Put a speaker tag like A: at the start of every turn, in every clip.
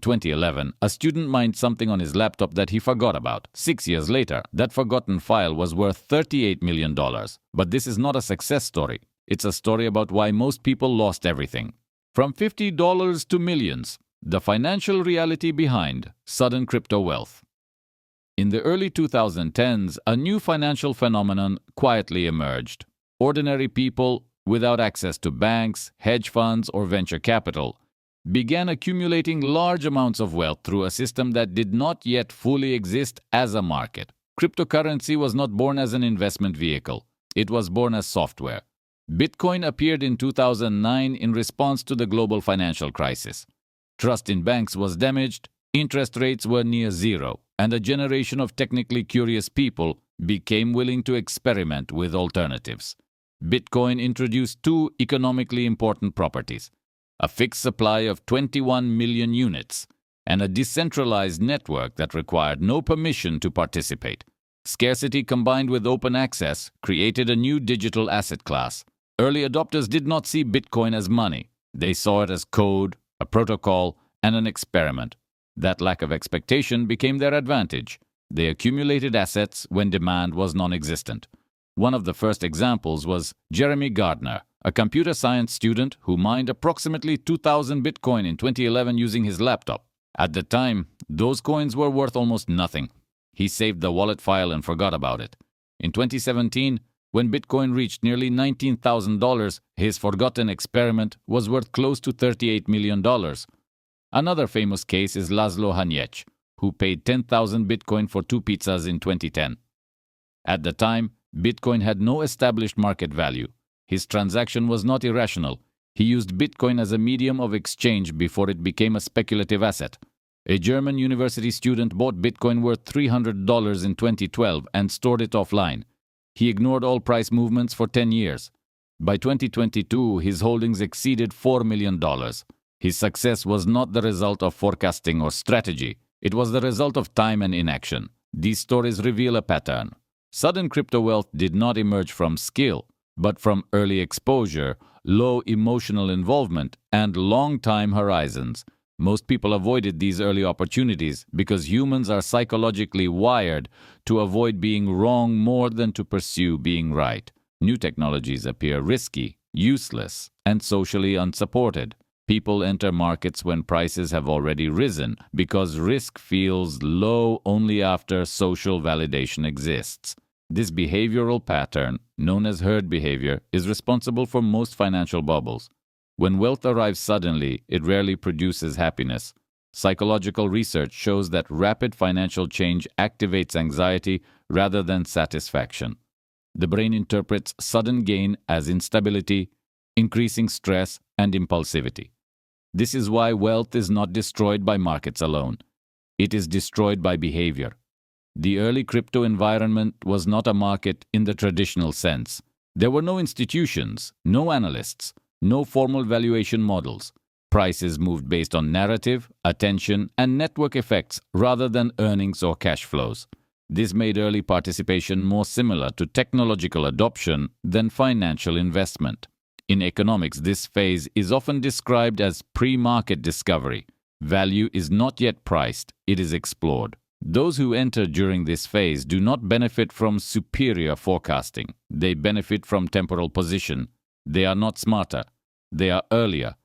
A: 2011, a student mined something on his laptop that he forgot about. 6 years later, that forgotten file was worth $38 million. But this is not a success story. It's a story about why most people lost everything. From $50 to millions. The financial reality behind sudden crypto wealth. In the early 2010s, a new financial phenomenon quietly emerged. Ordinary people, without access to banks, hedge funds, or venture capital, began accumulating large amounts of wealth through a system that did not yet fully exist as a market. Cryptocurrency was not born as an investment vehicle. It was born as software. Bitcoin appeared in 2009 in response to the global financial crisis. Trust in banks was damaged, interest rates were near zero, and a generation of technically curious people became willing to experiment with alternatives. Bitcoin introduced two economically important properties: a fixed supply of 21 million units and a decentralized network that required no permission to participate. Scarcity combined with open access created a new digital asset class. Early adopters did not see Bitcoin as money. They saw it as code, a protocol, and an experiment. That lack of expectation became their advantage. They accumulated assets when demand was non-existent. One of the first examples was Jeremy Gardner, a computer science student who mined approximately 2,000 Bitcoin in 2011 using his laptop. At the time, those coins were worth almost nothing. He saved the wallet file and forgot about it. In 2017, when Bitcoin reached nearly $19,000, his forgotten experiment was worth close to $38 million. Another famous case is Laszlo Hanyecz, who paid 10,000 Bitcoin for 2 pizzas in 2010. At the time, Bitcoin had no established market value. His transaction was not irrational. He used Bitcoin as a medium of exchange before it became a speculative asset. A German university student bought Bitcoin worth $300 in 2012 and stored it offline. He ignored all price movements for 10 years. By 2022, his holdings exceeded $4 million. His success was not the result of forecasting or strategy. It was the result of time and inaction. These stories reveal a pattern. Sudden crypto wealth did not emerge from skill, but from early exposure, low emotional involvement, and long time horizons. Most people avoided these early opportunities because humans are psychologically wired to avoid being wrong more than to pursue being right. New technologies appear risky, useless, and socially unsupported. People enter markets when prices have already risen because risk feels low only after social validation exists. This behavioral pattern, known as herd behavior, is responsible for most financial bubbles. When wealth arrives suddenly, it rarely produces happiness. Psychological research shows that rapid financial change activates anxiety rather than satisfaction. The brain interprets sudden gain as instability, increasing stress, and impulsivity. This is why wealth is not destroyed by markets alone. It is destroyed by behavior. The early crypto environment was not a market in the traditional sense. There were no institutions, no analysts, no formal valuation models. Prices moved based on narrative, attention, and network effects rather than earnings or cash flows. This made early participation more similar to technological adoption than financial investment. In economics, this phase is often described as pre-market discovery. Value is not yet priced, it is explored. Those who enter during this phase do not benefit from superior forecasting. They benefit from temporal position. They are not smarter. They are earlier.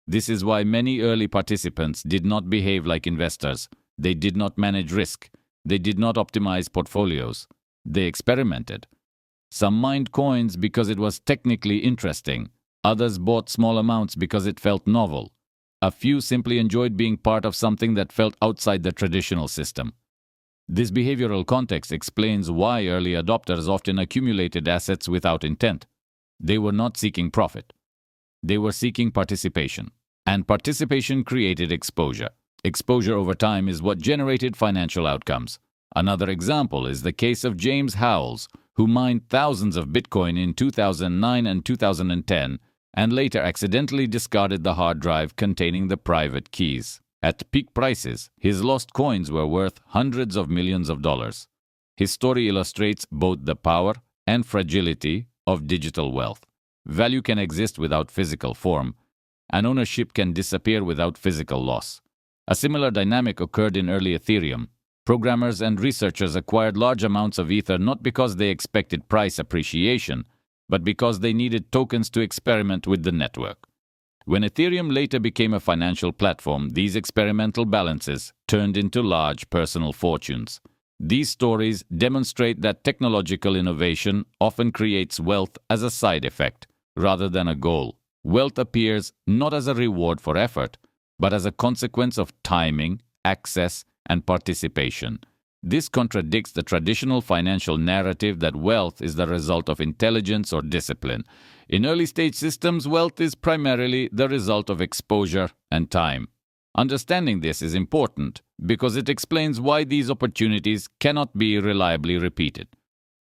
A: This is why many early participants did not behave like investors. They did not manage risk. They did not optimize portfolios. They experimented. Some mined coins because it was technically interesting. Others bought small amounts because it felt novel. A few simply enjoyed being part of something that felt outside the traditional system. This behavioral context explains why early adopters often accumulated assets without intent. They were not seeking profit. They were seeking participation. And participation created exposure. Exposure over time is what generated financial outcomes. Another example is the case of James Howells, who mined thousands of Bitcoin in 2009 and 2010, and later accidentally discarded the hard drive containing the private keys. At peak prices, his lost coins were worth hundreds of millions of dollars. His story illustrates both the power and fragility of digital wealth. Value can exist without physical form, and ownership can disappear without physical loss. A similar dynamic occurred in early Ethereum. Programmers and researchers acquired large amounts of Ether not because they expected price appreciation, but because they needed tokens to experiment with the network. When Ethereum later became a financial platform, these experimental balances turned into large personal fortunes. These stories demonstrate that technological innovation often creates wealth as a side effect rather than a goal. Wealth appears not as a reward for effort, but as a consequence of timing, access, and participation. This contradicts the traditional financial narrative that wealth is the result of intelligence or discipline. In early-stage systems, wealth is primarily the result of exposure and time. Understanding this is important because it explains why these opportunities cannot be reliably repeated.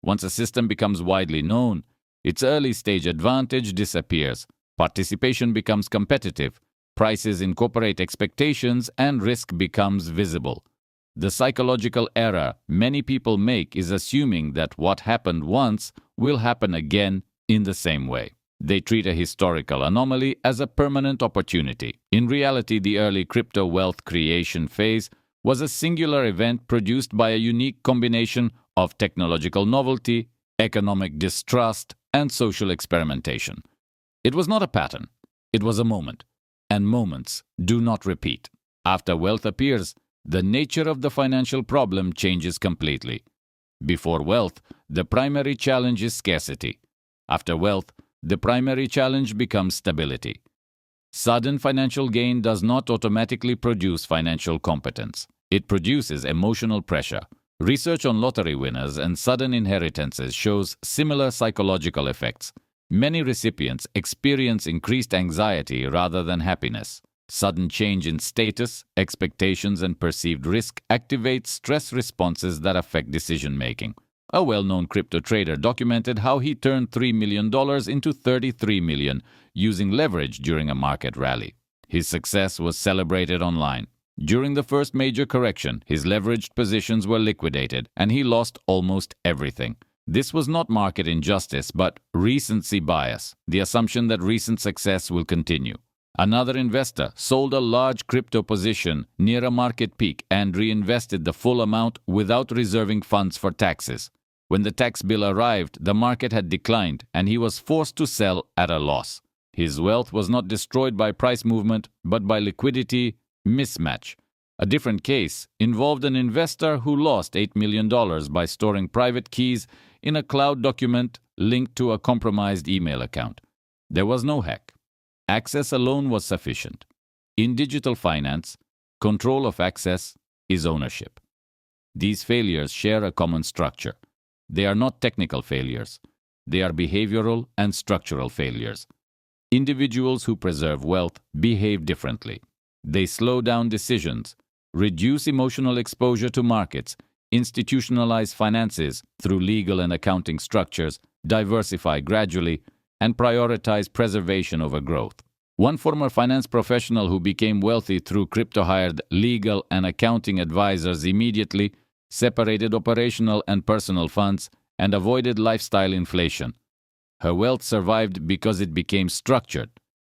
A: Once a system becomes widely known, its early-stage advantage disappears. Participation becomes competitive, prices incorporate expectations, and risk becomes visible. The psychological error many people make is assuming that what happened once will happen again in the same way. They treat a historical anomaly as a permanent opportunity. In reality, the early crypto wealth creation phase was a singular event produced by a unique combination of technological novelty, economic distrust, and social experimentation. It was not a pattern, it was a moment, and moments do not repeat. After wealth appears, the nature of the financial problem changes completely. Before wealth, the primary challenge is scarcity. After wealth, the primary challenge becomes stability. Sudden financial gain does not automatically produce financial competence. It produces emotional pressure. Research on lottery winners and sudden inheritances shows similar psychological effects. Many recipients experience increased anxiety rather than happiness. Sudden change in status, expectations, and perceived risk activates stress responses that affect decision-making. A well-known crypto trader documented how he turned $3 million into $33 million using leverage during a market rally. His success was celebrated online. During the first major correction, his leveraged positions were liquidated, and he lost almost everything. This was not market injustice, but recency bias, the assumption that recent success will continue. Another investor sold a large crypto position near a market peak and reinvested the full amount without reserving funds for taxes. When the tax bill arrived, the market had declined and he was forced to sell at a loss. His wealth was not destroyed by price movement, but by liquidity mismatch. A different case involved an investor who lost $8 million by storing private keys in a cloud document linked to a compromised email account. There was no hack. Access alone was sufficient. In digital finance, control of access is ownership. These failures share a common structure. They are not technical failures. They are behavioral and structural failures. Individuals who preserve wealth behave differently. They slow down decisions, reduce emotional exposure to markets, institutionalize finances through legal and accounting structures, diversify gradually, and prioritize preservation over growth. One former finance professional who became wealthy through crypto hired legal and accounting advisors immediately, separated operational and personal funds, and avoided lifestyle inflation. Her wealth survived because it became structured.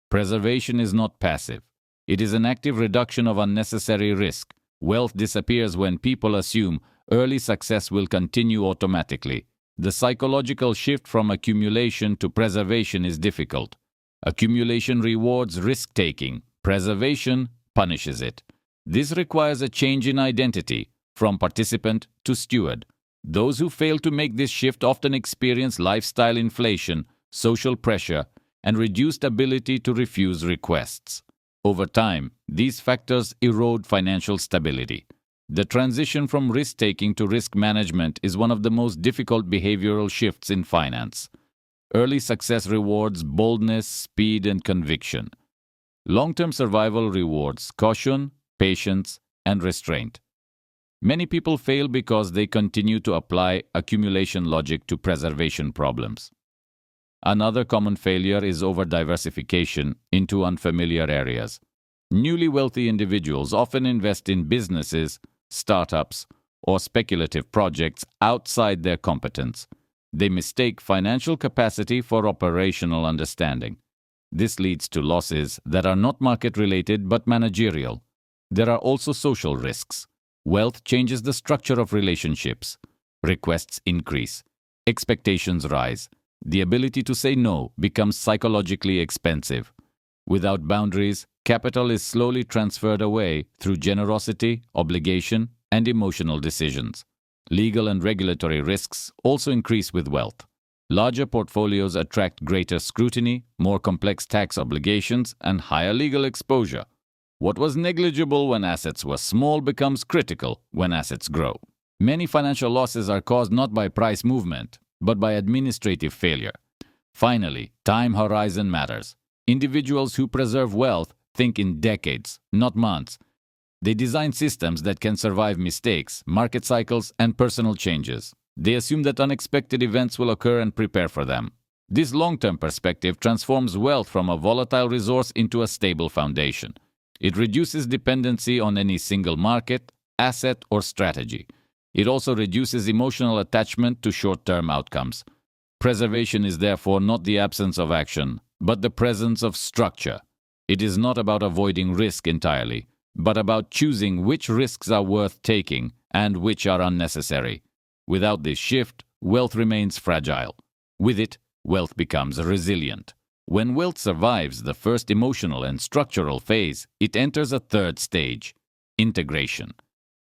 A: Preservation is not passive. It is an active reduction of unnecessary risk. Wealth disappears when people assume early success will continue automatically. The psychological shift from accumulation to preservation is difficult. Accumulation rewards risk-taking. Preservation punishes it. This requires a change in identity, from participant to steward. Those who fail to make this shift often experience lifestyle inflation, social pressure, and reduced ability to refuse requests. Over time, these factors erode financial stability. The transition from risk-taking to risk management is one of the most difficult behavioral shifts in finance. Early success rewards boldness, speed, and conviction. Long-term survival rewards caution, patience, and restraint. Many people fail because they continue to apply accumulation logic to preservation problems. Another common failure is over-diversification into unfamiliar areas. Newly wealthy individuals often invest in businesses, startups, or speculative projects outside their competence. They mistake financial capacity for operational understanding. This leads to losses that are not market-related but managerial. There are also social risks. Wealth changes the structure of relationships. Requests increase. Expectations rise. The ability to say no becomes psychologically expensive. Without boundaries, capital is slowly transferred away through generosity, obligation, and emotional decisions. Legal and regulatory risks also increase with wealth. Larger portfolios attract greater scrutiny, more complex tax obligations, and higher legal exposure. What was negligible when assets were small becomes critical when assets grow. Many financial losses are caused not by price movement, but by administrative failure. Finally, time horizon matters. Individuals who preserve wealth think in decades, not months. They design systems that can survive mistakes, market cycles, and personal changes. They assume that unexpected events will occur and prepare for them. This long-term perspective transforms wealth from a volatile resource into a stable foundation. It reduces dependency on any single market, asset, or strategy. It also reduces emotional attachment to short-term outcomes. Preservation is therefore not the absence of action, but the presence of structure. It is not about avoiding risk entirely, but about choosing which risks are worth taking and which are unnecessary. Without this shift, wealth remains fragile. With it, wealth becomes resilient. When wealth survives the first emotional and structural phase, it enters a third stage: integration.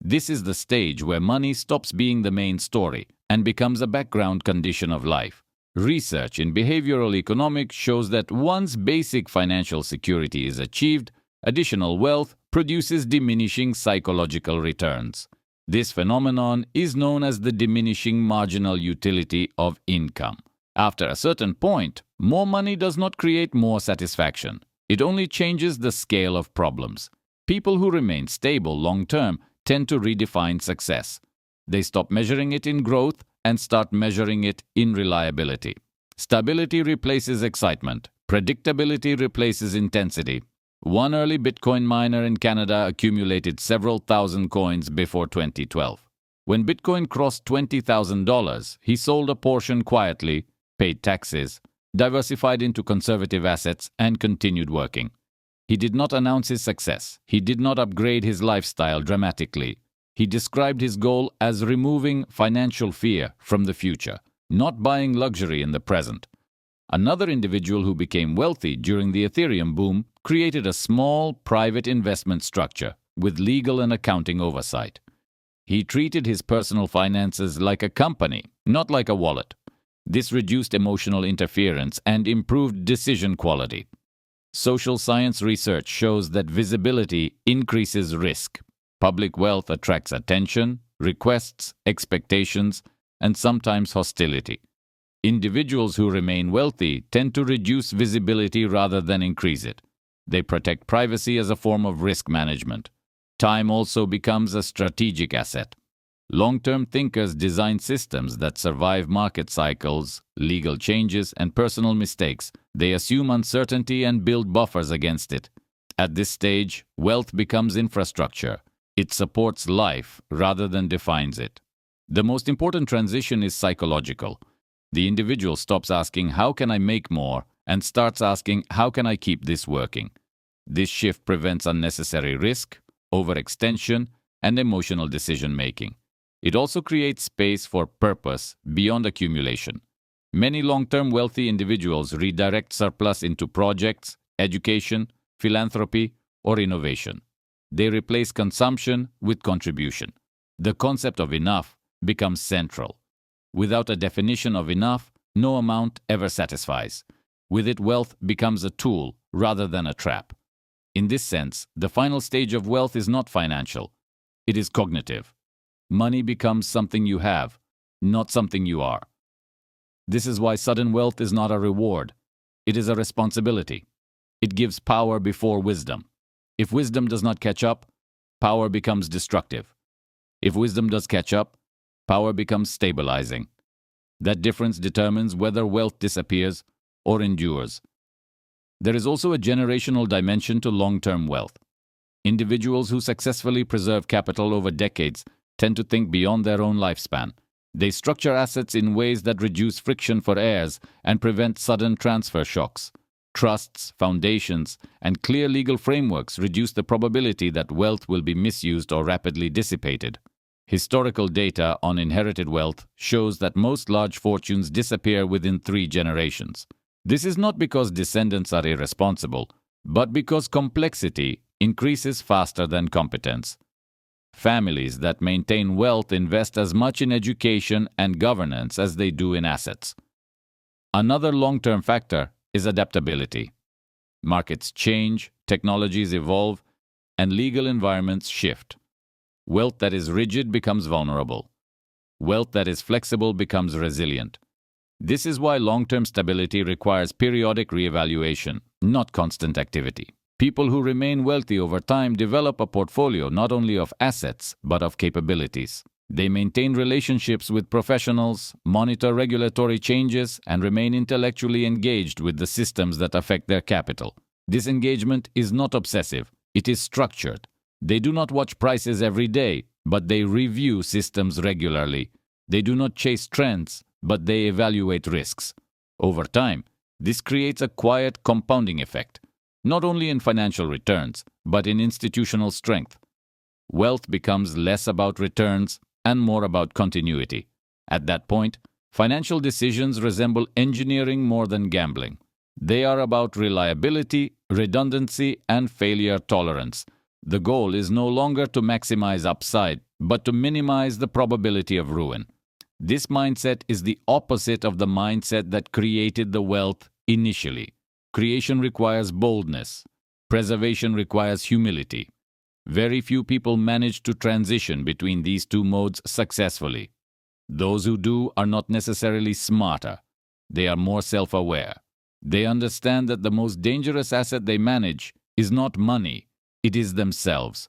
A: This is the stage where money stops being the main story and becomes a background condition of life. Research in behavioral economics shows that once basic financial security is achieved, additional wealth produces diminishing psychological returns. This phenomenon is known as the diminishing marginal utility of income. After a certain point, more money does not create more satisfaction. It only changes the scale of problems. People who remain stable long-term tend to redefine success. They stop measuring it in growth and start measuring it in reliability. Stability replaces excitement. Predictability replaces intensity. One early Bitcoin miner in Canada accumulated several thousand coins before 2012. When Bitcoin crossed $20,000, he sold a portion quietly, paid taxes, diversified into conservative assets, and continued working. He did not announce his success. He did not upgrade his lifestyle dramatically. He described his goal as removing financial fear from the future, not buying luxury in the present. Another individual who became wealthy during the Ethereum boom created a small, private investment structure with legal and accounting oversight. He treated his personal finances like a company, not like a wallet. This reduced emotional interference and improved decision quality. Social science research shows that visibility increases risk. Public wealth attracts attention, requests, expectations, and sometimes hostility. Individuals who remain wealthy tend to reduce visibility rather than increase it. They protect privacy as a form of risk management. Time also becomes a strategic asset. Long-term thinkers design systems that survive market cycles, legal changes, and personal mistakes. They assume uncertainty and build buffers against it. At this stage, wealth becomes infrastructure. It supports life rather than defines it. The most important transition is psychological. The individual stops asking, "How can I make more?" and starts asking, "How can I keep this working?" This shift prevents unnecessary risk, overextension, and emotional decision-making. It also creates space for purpose beyond accumulation. Many long-term wealthy individuals redirect surplus into projects, education, philanthropy, or innovation. They replace consumption with contribution. The concept of enough becomes central. Without a definition of enough, no amount ever satisfies. With it, wealth becomes a tool rather than a trap. In this sense, the final stage of wealth is not financial. It is cognitive. Money becomes something you have, not something you are. This is why sudden wealth is not a reward. It is a responsibility. It gives power before wisdom. If wisdom does not catch up, power becomes destructive. If wisdom does catch up, power becomes stabilizing. That difference determines whether wealth disappears or endures. There is also a generational dimension to long-term wealth. Individuals who successfully preserve capital over decades tend to think beyond their own lifespan. They structure assets in ways that reduce friction for heirs and prevent sudden transfer shocks. Trusts, foundations, and clear legal frameworks reduce the probability that wealth will be misused or rapidly dissipated. Historical data on inherited wealth shows that most large fortunes disappear within 3 generations. This is not because descendants are irresponsible, but because complexity increases faster than competence. Families that maintain wealth invest as much in education and governance as they do in assets. Another long-term factor is adaptability. Markets change, technologies evolve, and legal environments shift. Wealth that is rigid becomes vulnerable. Wealth that is flexible becomes resilient. This is why long-term stability requires periodic reevaluation, not constant activity. People who remain wealthy over time develop a portfolio not only of assets, but of capabilities. They maintain relationships with professionals, monitor regulatory changes, and remain intellectually engaged with the systems that affect their capital. This engagement is not obsessive, it is structured. They do not watch prices every day, but they review systems regularly. They do not chase trends, but they evaluate risks. Over time, this creates a quiet compounding effect, not only in financial returns, but in institutional strength. Wealth becomes less about returns and more about continuity. At that point, financial decisions resemble engineering more than gambling. They are about reliability, redundancy, and failure tolerance. The goal is no longer to maximize upside, but to minimize the probability of ruin. This mindset is the opposite of the mindset that created the wealth initially. Creation requires boldness. Preservation requires humility. Very few people manage to transition between these 2 modes successfully. Those who do are not necessarily smarter. They are more self-aware. They understand that the most dangerous asset they manage is not money, it is themselves.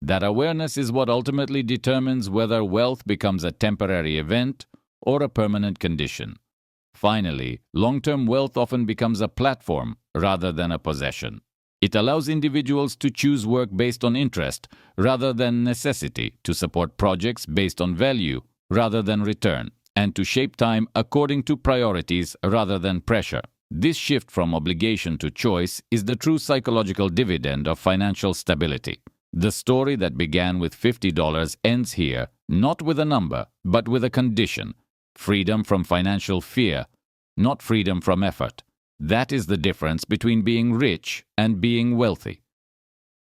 A: That awareness is what ultimately determines whether wealth becomes a temporary event or a permanent condition. Finally, long-term wealth often becomes a platform rather than a possession. It allows individuals to choose work based on interest rather than necessity, to support projects based on value rather than return, and to shape time according to priorities rather than pressure. This shift from obligation to choice is the true psychological dividend of financial stability. The story that began with $50 ends here, not with a number, but with a condition: freedom from financial fear, not freedom from effort. That is the difference between being rich and being wealthy.